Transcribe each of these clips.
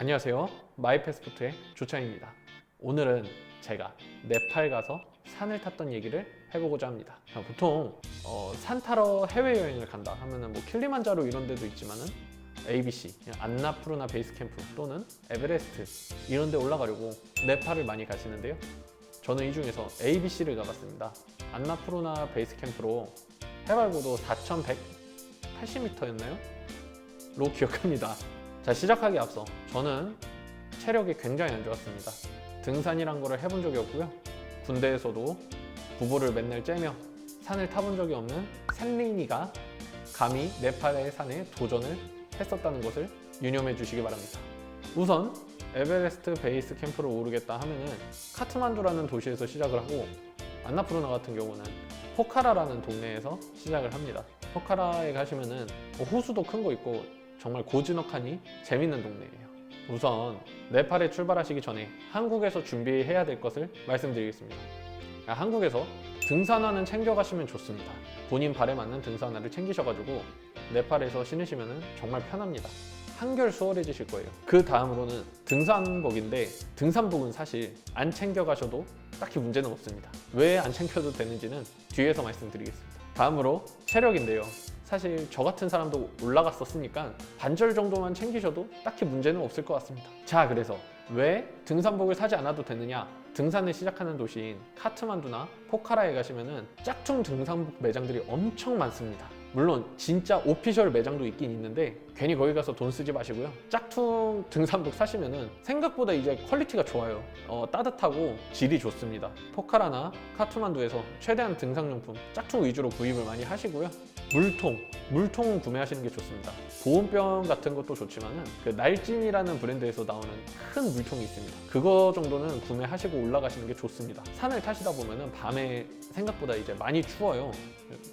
안녕하세요. 마이패스포트의 조창입니다. 오늘은 제가 네팔 가서 산을 탔던 얘기를 해보고자 합니다. 보통 산 타러 해외여행을 간다 하면은 뭐 킬리만자로 이런 데도 있지만은 ABC, 안나푸르나 베이스 캠프 또는 에베레스트 이런 데 올라가려고 네팔을 많이 가시는데요. 저는 이 중에서 ABC를 가봤습니다. 안나푸르나 베이스 캠프로 해발고도 4,180m였나요? 로 기억합니다. 자, 시작하기 앞서 저는 체력이 굉장히 안 좋았습니다. 등산이란 거를 해본 적이 없고요. 군대에서도 부부를 맨날 째며 산을 타본 적이 없는 샌린이가 감히 네팔의 산에 도전을 했었다는 것을 유념해 주시기 바랍니다. 우선 에베레스트 베이스 캠프를 오르겠다 하면은 카트만두라는 도시에서 시작을 하고, 안나푸르나 같은 경우는 포카라라는 동네에서 시작을 합니다. 포카라에 가시면은 호수도 큰 거 있고 정말 고즈넉하니 재밌는 동네예요. 우선 네팔에 출발하시기 전에 한국에서 준비해야 될 것을 말씀드리겠습니다. 한국에서 등산화는 챙겨가시면 좋습니다. 본인 발에 맞는 등산화를 챙기셔가지고 네팔에서 신으시면 정말 편합니다. 한결 수월해지실 거예요. 그 다음으로는 등산복인데, 등산복은 사실 안 챙겨가셔도 딱히 문제는 없습니다. 왜 안 챙겨도 되는지는 뒤에서 말씀드리겠습니다. 다음으로 체력인데요. 사실 저 같은 사람도 올라갔었으니까 반절 정도만 챙기셔도 딱히 문제는 없을 것 같습니다. 자, 그래서 왜 등산복을 사지 않아도 되느냐? 등산을 시작하는 도시인 카트만두나 포카라에 가시면은 짝퉁 등산복 매장들이 엄청 많습니다. 물론 진짜 오피셜 매장도 있긴 있는데 괜히 거기 가서 돈 쓰지 마시고요. 짝퉁 등산복 사시면은 생각보다 이제 퀄리티가 좋아요. 따뜻하고 질이 좋습니다. 포카라나 카트만두에서 최대한 등산용품 짝퉁 위주로 구입을 많이 하시고요. 물통은 구매하시는 게 좋습니다. 보온병 같은 것도 좋지만은 그 날찜이라는 브랜드에서 나오는 큰 물통이 있습니다. 그거 정도는 구매하시고 올라가시는 게 좋습니다. 산을 타시다 보면은 밤에 생각보다 이제 많이 추워요.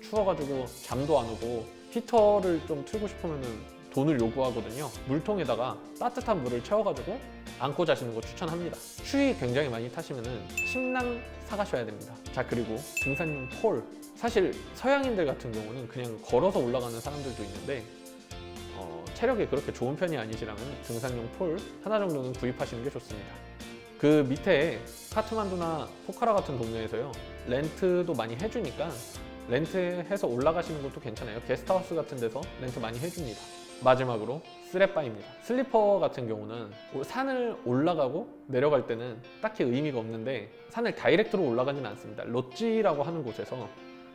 추워가지고 잠도 안 오고 히터를 좀 틀고 싶으면은 돈을 요구하거든요. 물통에다가 따뜻한 물을 채워가지고 안고 자시는 거 추천합니다. 추위 굉장히 많이 타시면은 침낭 사가셔야 됩니다. 자, 그리고 등산용 폴. 사실 서양인들 같은 경우는 그냥 걸어서 올라가는 사람들도 있는데 체력이 그렇게 좋은 편이 아니시라면 등산용 폴 하나 정도는 구입하시는 게 좋습니다. 그 밑에 카트만두나 포카라 같은 동네에서요, 렌트도 많이 해주니까 렌트해서 올라가시는 것도 괜찮아요. 게스트하우스 같은 데서 렌트 많이 해줍니다. 마지막으로 스레바입니다. 슬리퍼 같은 경우는 산을 올라가고 내려갈 때는 딱히 의미가 없는데 산을 다이렉트로 올라가지는 않습니다. 롯지라고 하는 곳에서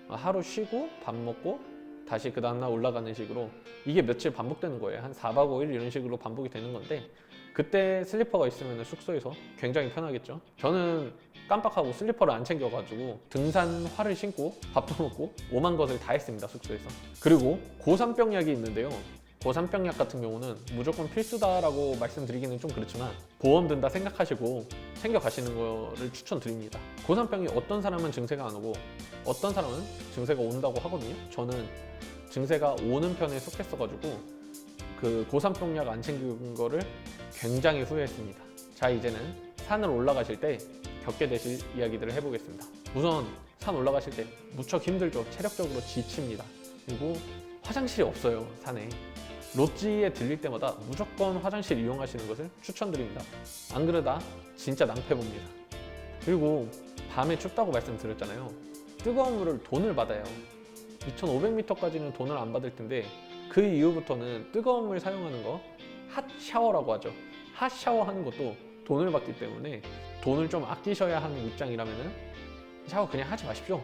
하루 쉬고 밥 먹고 다시 그 다음날 올라가는 식으로 이게 며칠 반복되는 거예요. 한 4박 5일 이런 식으로 반복이 되는 건데, 그때 슬리퍼가 있으면 숙소에서 굉장히 편하겠죠. 저는 깜빡하고 슬리퍼를 안 챙겨가지고 등산화를 신고 밥도 먹고 오만 것을 다 했습니다, 숙소에서. 그리고 고산병약이 있는데요. 고산병약 같은 경우는 무조건 필수다라고 말씀드리기는 좀 그렇지만 보험 든다 생각하시고 챙겨가시는 거를 추천드립니다. 고산병이 어떤 사람은 증세가 안 오고 어떤 사람은 증세가 온다고 하거든요. 저는 증세가 오는 편에 속했어가지고 그 고산병약 안 챙긴 거를 굉장히 후회했습니다. 자, 이제는 산을 올라가실 때 겪게 되실 이야기들을 해보겠습니다. 우선 산 올라가실 때 무척 힘들죠. 체력적으로 지칩니다. 그리고 화장실이 없어요, 산에. 롯지에 들릴 때마다 무조건 화장실 이용하시는 것을 추천드립니다. 안 그러다 진짜 낭패봅니다. 그리고 밤에 춥다고 말씀드렸잖아요. 뜨거운 물을 돈을 받아요. 2,500m까지는 돈을 안 받을 텐데 그 이후부터는 뜨거운 물 사용하는 거 핫샤워라고 하죠. 핫샤워 하는 것도 돈을 받기 때문에 돈을 좀 아끼셔야 하는 입장이라면은 샤워 그냥 하지 마십시오.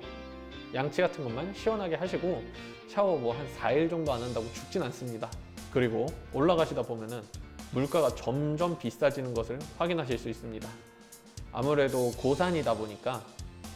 양치 같은 것만 시원하게 하시고 샤워 뭐 한 4일 정도 안 한다고 죽진 않습니다. 그리고 올라가시다 보면은 물가가 점점 비싸지는 것을 확인하실 수 있습니다. 아무래도 고산이다 보니까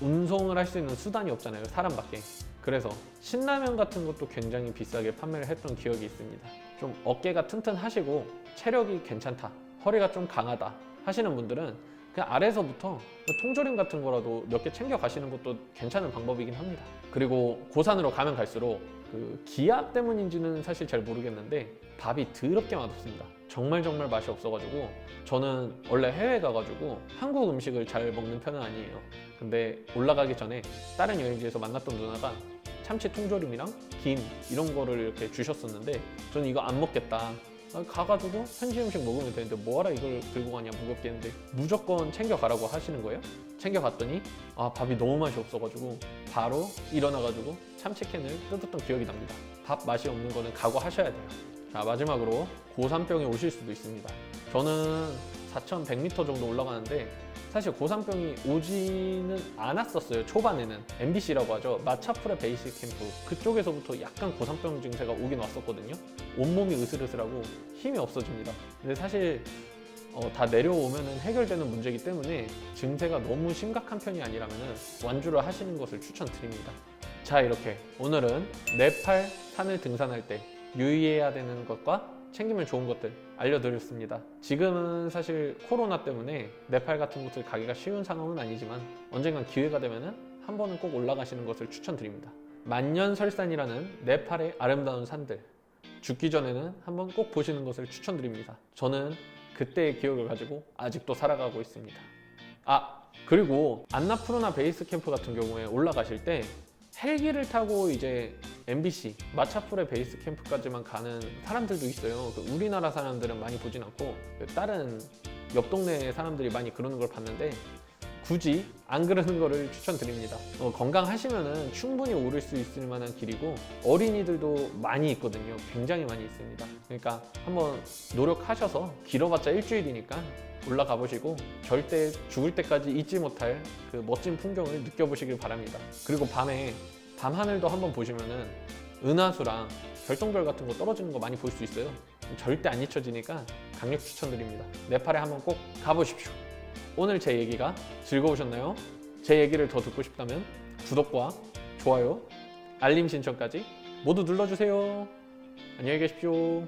운송을 할 수 있는 수단이 없잖아요, 사람밖에. 그래서 신라면 같은 것도 굉장히 비싸게 판매를 했던 기억이 있습니다. 좀 어깨가 튼튼하시고 체력이 괜찮다, 허리가 좀 강하다 하시는 분들은 그냥 아래서부터 통조림 같은 거라도 몇 개 챙겨 가시는 것도 괜찮은 방법이긴 합니다. 그리고 고산으로 가면 갈수록 그 기압 때문인지는 사실 잘 모르겠는데 밥이 더럽게 맛없습니다. 정말 맛이 없어가지고 저는 원래 해외 가가지고 한국 음식을 잘 먹는 편은 아니에요. 근데 올라가기 전에 다른 여행지에서 만났던 누나가 참치 통조림이랑 김 이런 거를 이렇게 주셨었는데 저는 이거 안 먹겠다, 가가지고 현지 음식 먹으면 되는데 뭐하라 이걸 들고 가냐 무겁겠는데 무조건 챙겨가라고 하시는 거예요. 챙겨갔더니 밥이 너무 맛이 없어가지고 바로 일어나가지고 참치캔을 뜯었던 기억이 납니다. 밥 맛이 없는 거는 각오하셔야 돼요. 자, 마지막으로 고산병이 오실 수도 있습니다. 저는 4,100m 정도 올라가는데 사실 고산병이 오지는 않았었어요. 초반에는 MBC라고 하죠. 마차풀의 베이스 캠프 그쪽에서부터 약간 고산병 증세가 오긴 왔었거든요. 온몸이 으슬으슬하고 힘이 없어집니다. 근데 사실 다 내려오면 해결되는 문제이기 때문에 증세가 너무 심각한 편이 아니라면 완주를 하시는 것을 추천드립니다. 자, 이렇게 오늘은 네팔 산을 등산할 때 유의해야 되는 것과 챙기면 좋은 것들 알려드렸습니다. 지금은 사실 코로나 때문에 네팔 같은 곳을 가기가 쉬운 상황은 아니지만 언젠간 기회가 되면 한 번은 꼭 올라가시는 것을 추천드립니다. 만년설산이라는 네팔의 아름다운 산들 죽기 전에는 한번 꼭 보시는 것을 추천드립니다. 저는 그때의 기억을 가지고 아직도 살아가고 있습니다. 그리고 안나푸르나 베이스 캠프 같은 경우에 올라가실 때 헬기를 타고 이제 MBC 마차풀의 베이스 캠프까지만 가는 사람들도 있어요. 우리나라 사람들은 많이 보진 않고 다른 옆 동네 사람들이 많이 그러는 걸 봤는데 굳이 안 그러는 거를 추천드립니다. 건강하시면은 충분히 오를 수 있을 만한 길이고 어린이들도 많이 있거든요. 굉장히 많이 있습니다. 그러니까 한번 노력하셔서 길어봤자 일주일이니까 올라가 보시고 절대 죽을 때까지 잊지 못할 그 멋진 풍경을 느껴보시길 바랍니다. 그리고 밤에 밤하늘도 한번 보시면은 은하수랑 별똥별 같은 거 떨어지는 거 많이 볼 수 있어요. 절대 안 잊혀지니까 강력 추천드립니다. 네팔에 한번 꼭 가보십시오. 오늘 제 얘기가 즐거우셨나요? 제 얘기를 더 듣고 싶다면 구독과 좋아요, 알림 신청까지 모두 눌러주세요. 안녕히 계십시오.